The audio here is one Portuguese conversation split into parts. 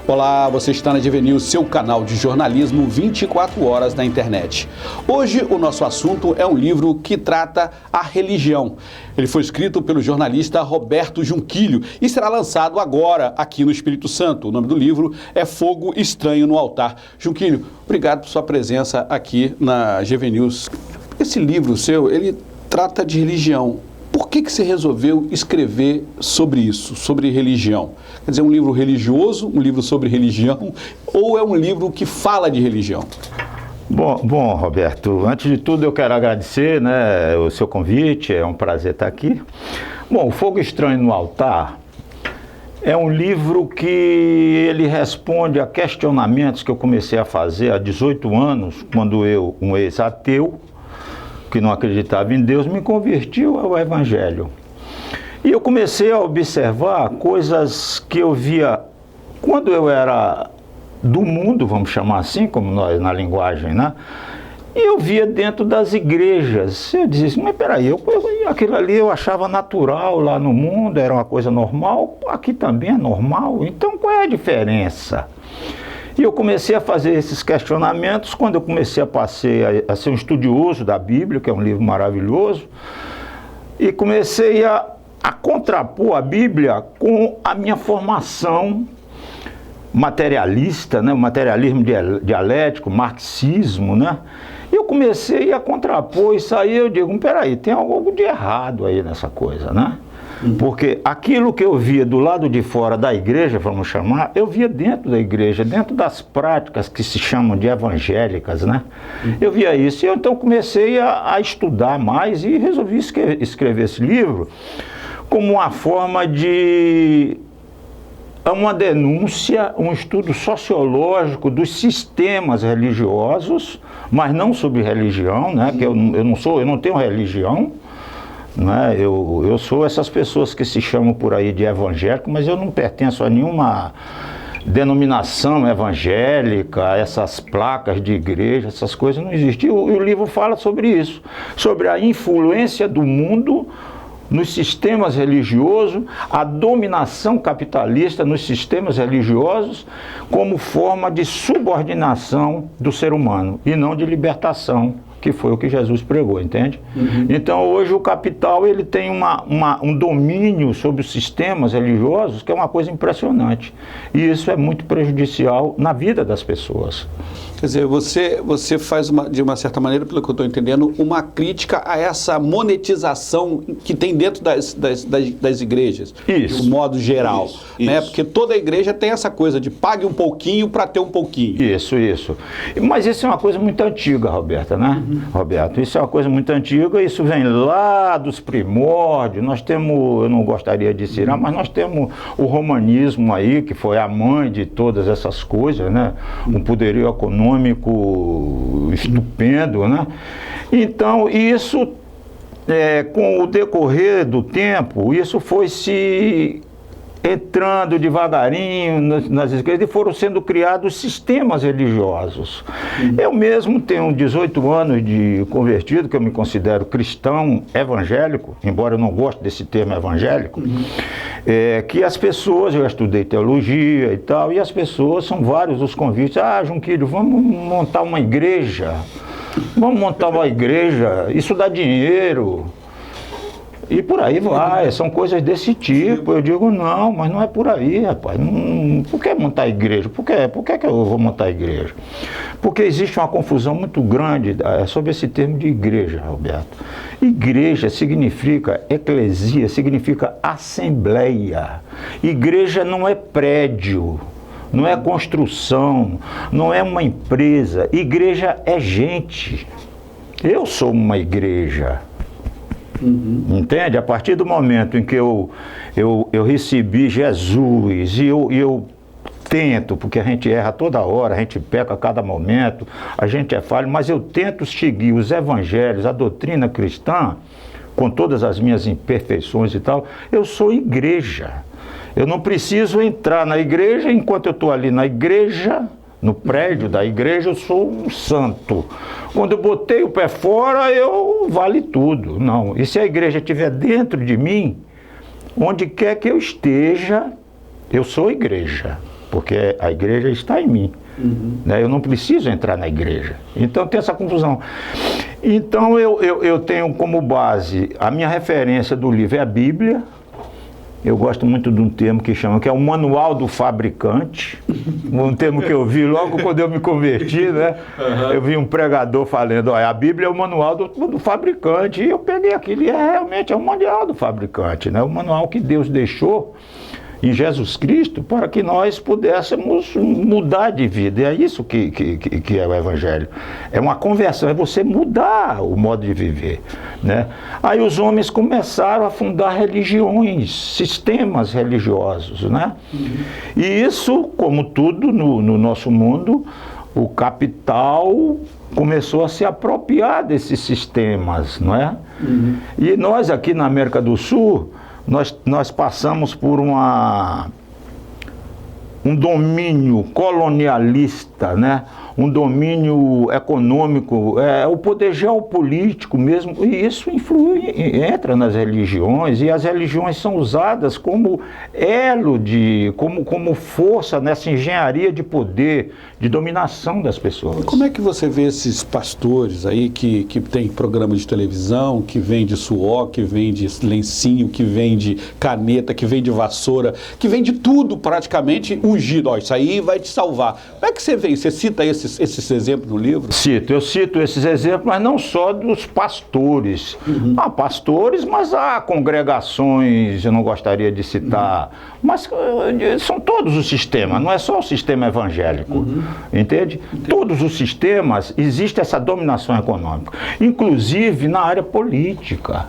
Olá, você está na GV News, seu canal de jornalismo 24 horas na internet. Hoje o nosso assunto é um livro que trata a religião. Ele foi escrito pelo jornalista Roberto Junquilho e será lançado agora aqui no Espírito Santo. O nome do livro é Fogo Estranho no Altar. Junquilho, obrigado por sua presença aqui na GV News. Esse livro seu, ele trata de religião. Por que você resolveu escrever sobre isso, sobre religião? Quer dizer, um livro religioso, um livro sobre religião, ou é um livro que fala de religião? Bom, Roberto, antes de tudo eu quero agradecer, o seu convite, é um prazer estar aqui. Bom, O Fogo Estranho no Altar é um livro que ele responde a questionamentos que eu comecei a fazer há 18 anos, quando eu, um ex-ateu, que não acreditava em Deus, me convertiu ao Evangelho. E eu comecei a observar coisas que eu via quando eu era do mundo, vamos chamar assim, como nós na linguagem, né? E eu via dentro das igrejas. Eu dizia, mas peraí, aquilo ali eu achava natural lá no mundo, era uma coisa normal, aqui também é normal, então qual é a diferença? E eu comecei a fazer esses questionamentos quando eu comecei a ser um estudioso da Bíblia, que é um livro maravilhoso, e comecei a contrapor a Bíblia com a minha formação materialista, o materialismo dialético, marxismo, E eu comecei a contrapor isso aí, eu digo, peraí, tem algo de errado aí nessa coisa, Porque aquilo que eu via do lado de fora da igreja, vamos chamar, eu via dentro da igreja, dentro das práticas que se chamam de evangélicas, Eu via isso, e eu então comecei a estudar mais e resolvi escrever esse livro como uma forma de uma denúncia, um estudo sociológico dos sistemas religiosos, mas não sobre religião, que eu não tenho religião. Eu sou essas pessoas que se chamam por aí de evangélico, mas eu não pertenço a nenhuma denominação evangélica, essas placas de igreja, essas coisas não existem. E o livro fala sobre isso, sobre a influência do mundo nos sistemas religiosos, a dominação capitalista nos sistemas religiosos como forma de subordinação do ser humano e não de libertação, que foi o que Jesus pregou, entende? Então hoje o capital ele tem um domínio sobre os sistemas religiosos que é uma coisa impressionante, e isso é muito prejudicial na vida das pessoas. Quer dizer, você faz, de uma certa maneira, pelo que eu estou entendendo, uma crítica a essa monetização que tem dentro das igrejas, isso, de um modo geral, isso. Porque toda igreja tem essa coisa de pague um pouquinho para ter um pouquinho. Isso. Mas isso é uma coisa muito antiga, Roberta, Roberto, isso é uma coisa muito antiga, isso vem lá dos primórdios. Nós temos, eu não gostaria de citar, mas nós temos o romanismo aí, que foi a mãe de todas essas coisas, Um poderio econômico estupendo, Então, isso, com o decorrer do tempo, isso foi se entrando devagarinho nas igrejas e foram sendo criados sistemas religiosos. Eu mesmo tenho 18 anos de convertido, que eu me considero cristão evangélico, embora eu não goste desse termo evangélico, que as pessoas, eu estudei teologia e tal, e as pessoas, são vários os convites, Junquilho, vamos montar uma igreja, isso dá dinheiro. E por aí vai, são coisas desse tipo. Eu digo, não, mas não é por aí, rapaz. Por que montar igreja? Por que eu vou montar igreja? Porque existe uma confusão muito grande sobre esse termo de igreja, Roberto. Igreja significa, eclesia, significa assembleia. Igreja não é prédio, não é construção, não é uma empresa. Igreja é gente. Eu sou uma igreja. Entende? A partir do momento em que eu recebi Jesus e eu tento, porque a gente erra toda hora, a gente peca a cada momento, a gente é falho, mas eu tento seguir os evangelhos, a doutrina cristã, com todas as minhas imperfeições e tal, eu sou igreja. Eu não preciso entrar na igreja enquanto eu estou ali na igreja, no prédio da igreja, eu sou um santo. Quando eu botei o pé fora, eu vale tudo. Não. E se a igreja estiver dentro de mim, onde quer que eu esteja, eu sou igreja. porque a igreja está em mim. Né? Eu não preciso entrar na igreja. Então tem essa confusão. Então eu tenho como base, a minha referência do livro é a Bíblia. Eu gosto muito de um termo que chama, que é o manual do fabricante. Um termo que eu vi logo quando eu me converti, né? Eu vi um pregador falando, olha, a Bíblia é o manual do fabricante. E eu peguei aquilo e realmente é o manual do fabricante, né? O manual que Deus deixou em Jesus Cristo para que nós pudéssemos mudar de vida. E é isso que é o Evangelho. É uma conversão, é você mudar o modo de viver, né? Aí os homens começaram a fundar religiões, sistemas religiosos, né? E isso, como tudo no nosso mundo, o capital começou a se apropriar desses sistemas, não é? E nós aqui na América do Sul, nós passamos por um domínio colonialista, né? Um domínio econômico, o poder geopolítico mesmo, e isso entra nas religiões, e as religiões são usadas como elo, como força nessa engenharia de poder, de dominação das pessoas. Como é que você vê esses pastores aí que tem programa de televisão, que vende suor, que vende lencinho, que vende caneta, que vende vassoura, que vende tudo praticamente ungido, ó, isso aí vai te salvar. Como é que você vê? Você cita esses exemplos no livro? Eu cito esses exemplos, mas não só dos pastores. Há pastores, mas há congregações, eu não gostaria de citar, mas são todos os sistemas, não é só o sistema evangélico, entende? Todos os sistemas, existe essa dominação econômica, inclusive na área política.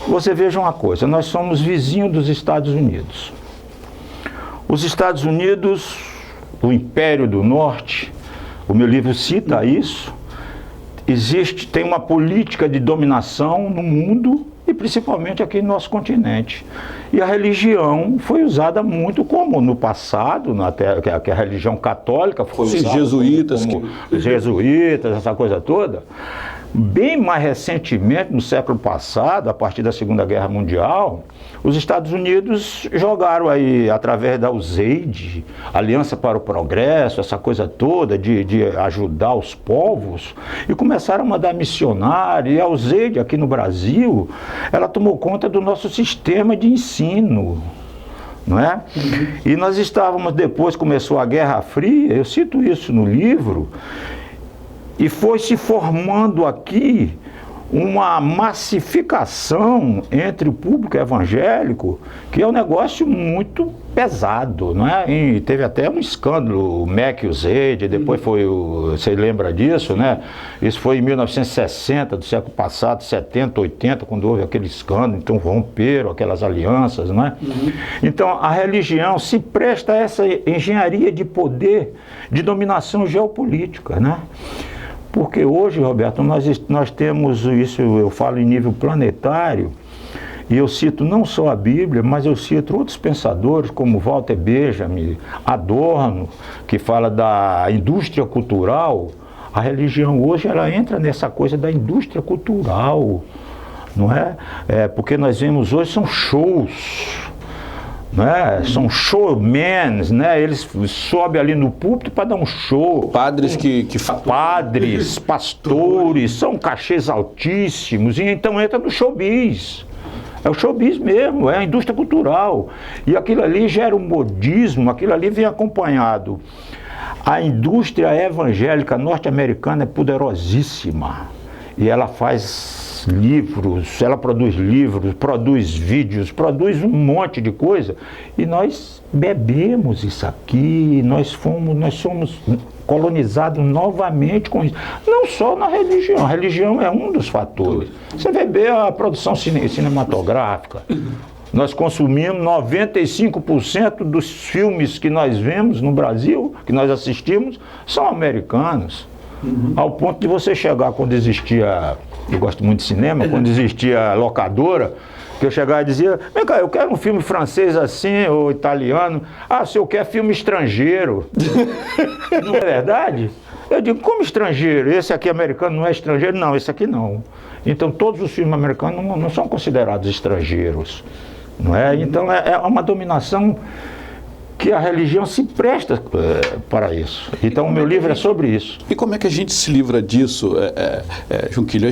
Você veja uma coisa, nós somos vizinhos dos Estados Unidos. Os Estados Unidos, o Império do Norte, o meu livro cita isso, tem uma política de dominação no mundo e principalmente aqui no nosso continente. E a religião foi usada muito como no passado, que a religião católica foi usada jesuítas, jesuítas, essa coisa toda. Bem mais recentemente, no século passado, a partir da Segunda Guerra Mundial, os Estados Unidos jogaram aí, através da USAID, Aliança para o Progresso, essa coisa toda de ajudar os povos, e começaram a mandar missionários. E a USAID, aqui no Brasil, ela tomou conta do nosso sistema de ensino, não é? E nós estávamos, depois começou a Guerra Fria, eu cito isso no livro, e foi se formando aqui uma massificação entre o público evangélico, que é um negócio muito pesado, não é? E teve até um escândalo, o MEC e o ZED, depois foi você lembra disso, né? Isso foi em 1960, do século passado, 70, 80, quando houve aquele escândalo, então romperam aquelas alianças, não é? Então a religião se presta a essa engenharia de poder, de dominação geopolítica, né? Porque hoje, Roberto, nós temos isso, eu falo em nível planetário, e eu cito não só a Bíblia, mas eu cito outros pensadores como Walter Benjamin, Adorno, que fala da indústria cultural. A religião hoje ela entra nessa coisa da indústria cultural, não é? Porque nós vemos hoje são shows. Né? São showmen, né? Eles sobem ali no púlpito para dar um show. Padres Padres, pastores, são cachês altíssimos, e então entra no showbiz. É o showbiz mesmo, é a indústria cultural. E aquilo ali gera um modismo, aquilo ali vem acompanhado. A indústria evangélica norte-americana é poderosíssima. E ela faz livros, ela produz livros, produz vídeos, produz um monte de coisa, e nós bebemos isso aqui, nós somos colonizados novamente com isso. Não só na religião, a religião é um dos fatores. Você vai ver a produção cinematográfica. Nós consumimos 95% dos filmes que nós vemos no Brasil, que nós assistimos, são americanos. Ao ponto de você chegar quando existia, eu gosto muito de cinema, quando existia locadora, que eu chegava e dizia, vem cá, eu quero um filme francês assim, ou italiano. Ah, se eu quero filme estrangeiro. Não é verdade? Eu digo, como estrangeiro? Esse aqui americano não é estrangeiro? Não, esse aqui não. Então todos os filmes americanos não são considerados estrangeiros, não é? Então é uma dominação que a religião se presta para isso. Então o meu livro é sobre isso. E como é que a gente se livra disso, Junquilho?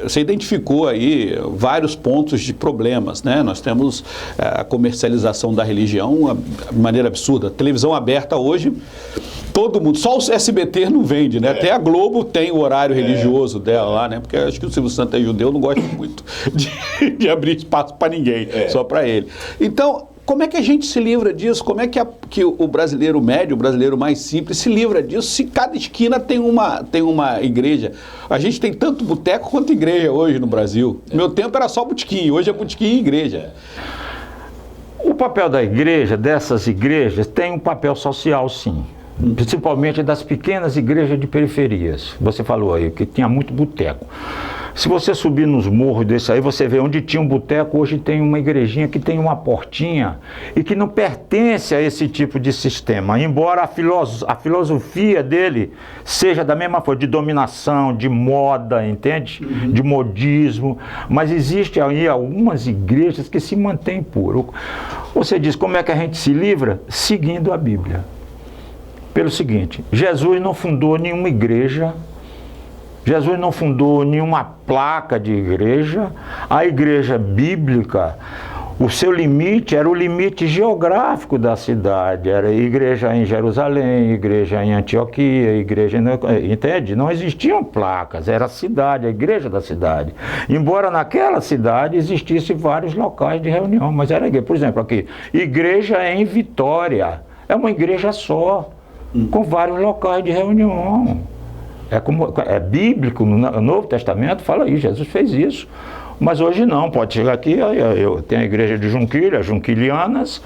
Você identificou aí vários pontos de problemas, né? Nós temos a comercialização da religião de maneira absurda. Televisão aberta hoje, todo mundo, só o SBT não vende, né? Até a Globo tem o horário religioso dela lá, né? Porque acho que o Silvio Santos é judeu, não gosta muito de abrir espaço para ninguém, só para ele. Então, como é que a gente se livra disso? Como é que o brasileiro médio, o brasileiro mais simples, se livra disso se cada esquina tem uma igreja? A gente tem tanto boteco quanto igreja hoje no Brasil. Meu tempo era só botequim, hoje é botequim e igreja. O papel da igreja, dessas igrejas, tem um papel social, sim. Principalmente das pequenas igrejas de periferias. Você falou aí que tinha muito boteco. Se você subir nos morros desse aí, você vê onde tinha um boteco, hoje tem uma igrejinha que tem uma portinha e que não pertence a esse tipo de sistema. Embora a filosofia dele seja da mesma forma, de dominação, de moda, entende? De modismo. Mas existe aí algumas igrejas que se mantêm puras. Você diz, como é que a gente se livra? Seguindo a Bíblia. Pelo seguinte, Jesus não fundou nenhuma igreja, Jesus não fundou nenhuma placa de igreja. A igreja bíblica, o seu limite era o limite geográfico da cidade, era igreja em Jerusalém, igreja em Antioquia, igreja, entende? Não existiam placas, era a cidade, a igreja da cidade. Embora naquela cidade existissem vários locais de reunião, mas era igreja. Por exemplo, aqui, igreja em Vitória, é uma igreja só, com vários locais de reunião. É bíblico, no Novo Testamento fala isso, Jesus fez isso. Mas hoje não, pode chegar aqui, tem a igreja de Junquilha, as Junquilianas,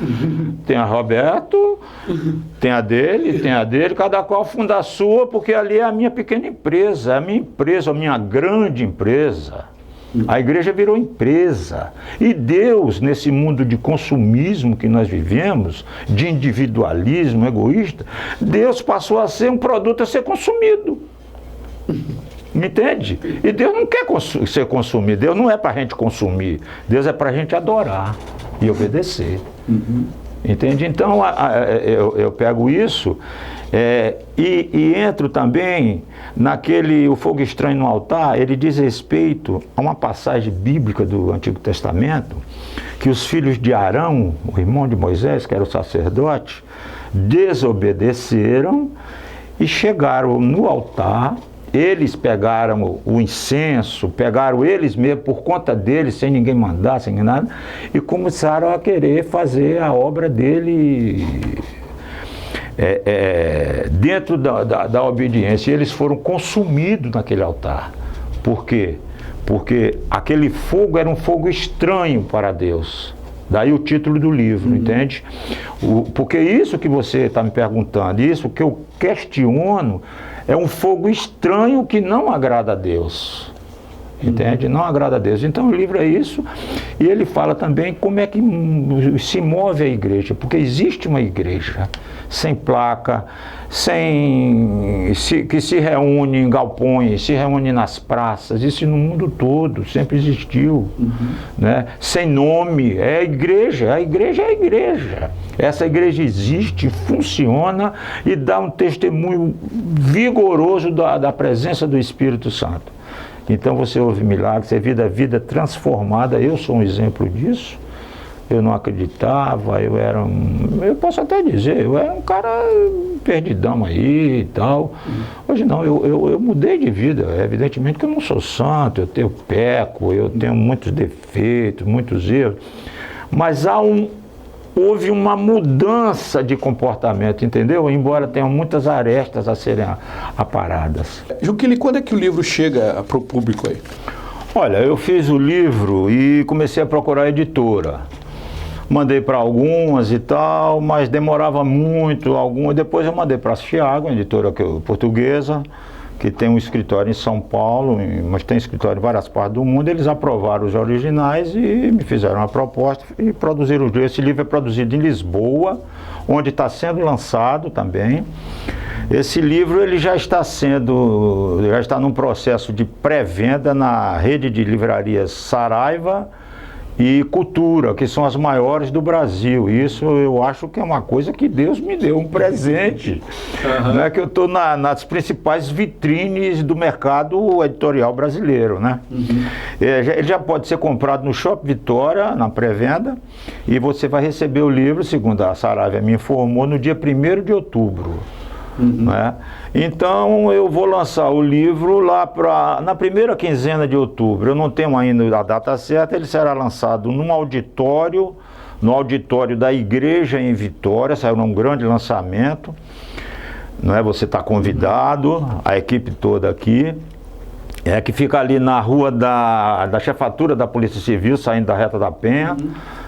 tem a Roberto, tem a dele, cada qual funda a sua, porque ali é a minha pequena empresa, a minha grande empresa. A igreja virou empresa. E Deus, nesse mundo de consumismo que nós vivemos, de individualismo egoísta, Deus passou a ser um produto a ser consumido. Me entende? E Deus não quer ser consumido. Deus não é para a gente consumir. Deus é para a gente adorar e obedecer. Entende? Então, eu pego isso e entro também naquele O Fogo Estranho no Altar. Ele diz respeito a uma passagem bíblica do Antigo Testamento, que os filhos de Arão, o irmão de Moisés, que era o sacerdote, desobedeceram e chegaram no altar. Eles pegaram o incenso, pegaram eles mesmos por conta deles, sem ninguém mandar, sem nada, e começaram a querer fazer a obra dele dentro da obediência. E eles foram consumidos naquele altar. Por quê? Porque aquele fogo era um fogo estranho para Deus. Daí o título do livro, entende? Porque isso que você está me perguntando, isso que eu questiono, é um fogo estranho que não agrada a Deus. Entende? Não agrada a Deus. Então o livro é isso, e ele fala também como é que se move a igreja, porque existe uma igreja sem placa, que se reúne em galpões, se reúne nas praças, isso no mundo todo, sempre existiu, né? Sem nome, é a igreja é a igreja. Essa igreja existe, funciona e dá um testemunho vigoroso da presença do Espírito Santo. Então você ouve milagres, você vê a vida transformada. Eu sou um exemplo disso. Eu não acreditava, eu posso até dizer, eu era um cara perdidão aí e tal. Hoje não, eu mudei de vida. Evidentemente que eu não sou santo, eu peco, eu tenho muitos defeitos, muitos erros. Mas houve uma mudança de comportamento, entendeu? Embora tenham muitas arestas a serem aparadas. Junquilho, quando é que o livro chega para o público aí? Olha, eu fiz o livro e comecei a procurar editora. Mandei para algumas e tal, mas demorava muito. Depois eu mandei para a Thiago, uma editora portuguesa, que tem um escritório em São Paulo, mas tem escritório em várias partes do mundo. Eles aprovaram os originais e me fizeram uma proposta e produziram o livro. Esse livro é produzido em Lisboa, onde está sendo lançado também. Esse livro ele já está num processo de pré-venda na rede de livrarias Saraiva e cultura, que são as maiores do Brasil. Isso eu acho que é uma coisa que Deus me deu, um presente. Né? Que eu estou nas principais vitrines do mercado editorial brasileiro. Né? Ele já pode ser comprado no Shopping Vitória, na pré-venda, e você vai receber o livro, segundo a Saravia me informou, no dia 1º de outubro. Né? Então eu vou lançar o livro lá na primeira quinzena de outubro. Eu não tenho ainda a data certa. Ele será lançado no auditório da igreja em Vitória. Será um grande lançamento, não é? Você está convidado, a equipe toda aqui, que fica ali na rua da chefatura da Polícia Civil, saindo da Reta da Penha.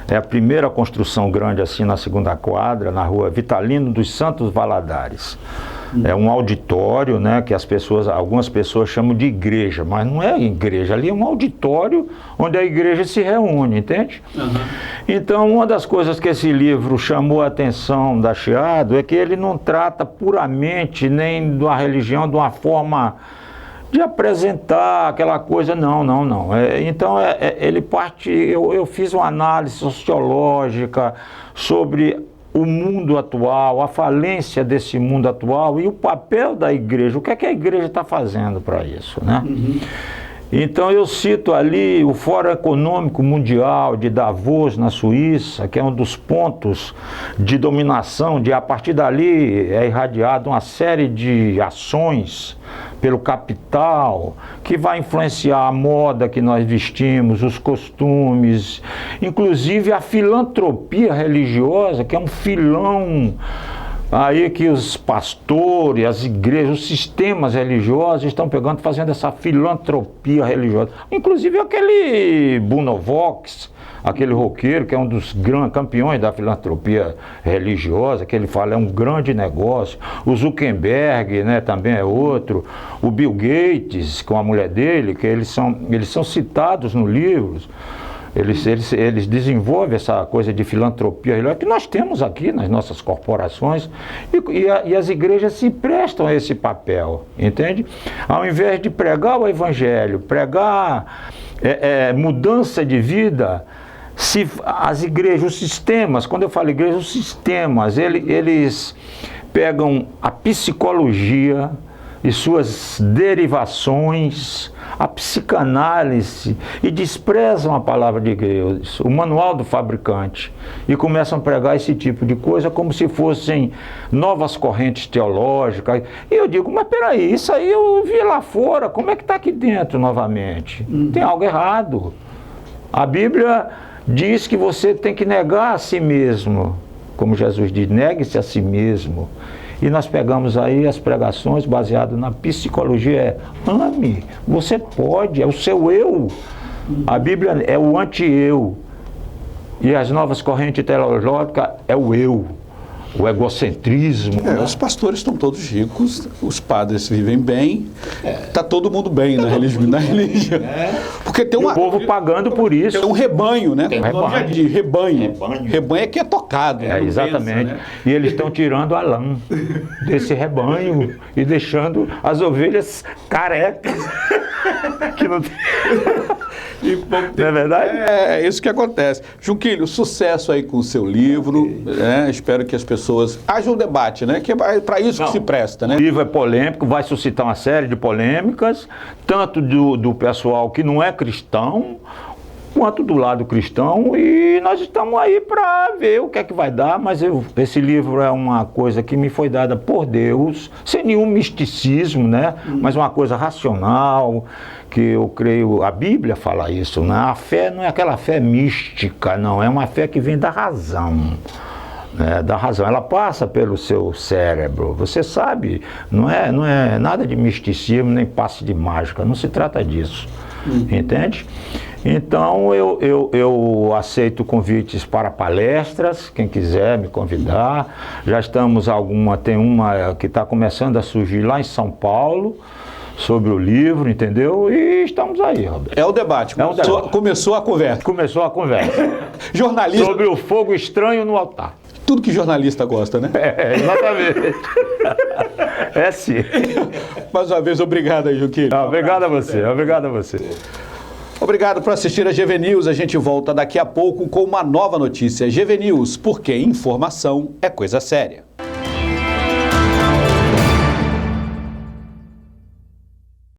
É a primeira construção grande assim na segunda quadra, na rua Vitalino dos Santos Valadares. É um auditório, né, que algumas pessoas chamam de igreja, mas não é igreja, ali é um auditório onde a igreja se reúne, entende? Então, uma das coisas que esse livro chamou a atenção da Chiado é que ele não trata puramente nem da religião de uma forma de apresentar aquela coisa, não. Então, ele parte, eu fiz uma análise sociológica sobre o mundo atual, a falência desse mundo atual e o papel da igreja, o que é que a igreja está fazendo para isso, né? Então eu cito ali o Fórum Econômico Mundial de Davos, na Suíça, que é um dos pontos de dominação, a partir dali é irradiada uma série de ações pelo capital, que vai influenciar a moda que nós vestimos, os costumes, inclusive a filantropia religiosa, que é um filão aí que os pastores, as igrejas, os sistemas religiosos estão pegando, fazendo essa filantropia religiosa. Inclusive aquele Bruno Vox, aquele roqueiro que é um dos grandes campeões da filantropia religiosa, que ele fala é um grande negócio. O Zuckerberg, né, também é outro. O Bill Gates, com a mulher dele, que eles são citados no livro. Eles desenvolvem essa coisa de filantropia que nós temos aqui nas nossas corporações e as igrejas se prestam a esse papel, entende? Ao invés de pregar o evangelho, pregar mudança de vida, as igrejas, os sistemas, quando eu falo igreja, os sistemas, eles pegam a psicologia e suas derivações, a psicanálise, e desprezam a palavra de Deus, o manual do fabricante, e começam a pregar esse tipo de coisa como se fossem novas correntes teológicas. E eu digo, mas peraí, isso aí eu vi lá fora, como é que está aqui dentro novamente? Tem algo errado. A Bíblia diz que você tem que negar a si mesmo, como Jesus diz, negue-se a si mesmo. E nós pegamos aí as pregações baseadas na psicologia, ame, você pode, é o seu eu. A Bíblia é o anti-eu. E as novas correntes teológicas é o eu, o egocentrismo. Os pastores estão todos ricos, os padres vivem bem, está todo mundo bem na religião. Porque tem o povo pagando por isso. Tem um rebanho, né? Tem um rebanho. De rebanho. Rebanho é que é tocado. Exatamente. Pensa, né? E eles estão tirando a lã desse rebanho e deixando as ovelhas carecas. Que não tem... Não é verdade? É isso que acontece. Junquilho, sucesso aí com o seu livro. Espero que as pessoas... Haja um debate, né? Que é para isso que se presta, né? O livro é polêmico, vai suscitar uma série de polêmicas, tanto do pessoal que não é cristão, quanto do lado cristão, e nós estamos aí para ver o que é que vai dar, mas esse livro é uma coisa que me foi dada por Deus, sem nenhum misticismo, né? Mas uma coisa racional, que eu creio, a Bíblia fala isso, né? A fé não é aquela fé mística, não, é uma fé que vem da razão. Da razão, ela passa pelo seu cérebro, você sabe, não é nada de misticismo, nem passe de mágica, não se trata disso, entende? Então eu aceito convites para palestras, quem quiser me convidar, já estamos tem uma que está começando a surgir lá em São Paulo, sobre o livro, entendeu? E estamos aí, Roberto. É o debate. Começou a conversa. Começou a conversa. Jornalista... Sobre o fogo estranho no altar. Tudo que jornalista gosta, né? Exatamente. Sim. Mais uma vez, obrigado aí, Junquilho. Obrigado a você, obrigado a você. Obrigado por assistir a GV News. A gente volta daqui a pouco com uma nova notícia. GV News, porque informação é coisa séria.